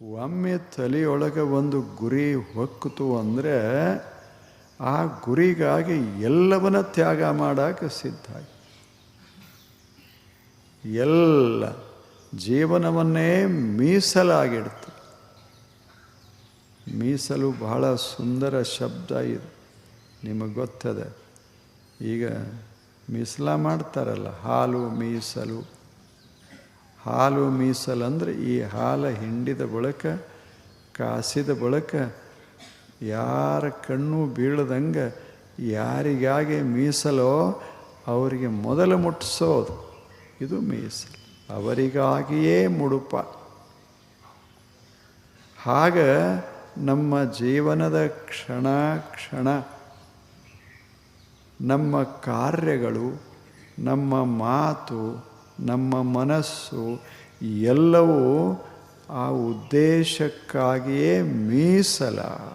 ಒಮ್ಮೆ ತಲೆಯೊಳಗೆ ಒಂದು ಗುರಿ ಹೊಕ್ಕಿತು ಅಂದರೆ ಆ ಗುರಿಗಾಗಿ ಎಲ್ಲವನ್ನ ತ್ಯಾಗ ಮಾಡೋಕ್ಕೆ ಸಿದ್ಧ. ಎಲ್ಲ ಜೀವನವನ್ನೇ ಮೀಸಲಾಗಿಡ್ತು. ಮೀಸಲು ಬಹಳ ಸುಂದರ ಶಬ್ದ ಇದು, ನಿಮಗೆ ಗೊತ್ತದೆ. ಈಗ ಮೀಸಲ ಮಾಡ್ತಾರಲ್ಲ, ಹಾಲು ಮೀಸಲು. ಹಾಲು ಮೀಸಲಂದರೆ ಈ ಹಾಲು ಹಿಂಡಿದ ಬಳಿಕ, ಕಾಸಿದ ಬಳಿಕ ಯಾರ ಕಣ್ಣು ಬೀಳದಂಗೆ ಯಾರಿಗಾಗಿ ಮೀಸಲೋ ಅವರಿಗೆ ಮೊದಲು ಮುಟ್ಟಿಸೋದು, ಇದು ಮೀಸಲು. ಅವರಿಗಾಗಿಯೇ ಮುಡುಪ. ಹಾಗ ನಮ್ಮ ಜೀವನದ ಕ್ಷಣ ಕ್ಷಣ, ನಮ್ಮ ಕಾರ್ಯಗಳು, ನಮ್ಮ ಮಾತು, ನಮ್ಮ ಮನಸ್ಸು ಎಲ್ಲವೂ ಆ ಉದ್ದೇಶಕ್ಕಾಗಿಯೇ ಮೀಸಲಾ.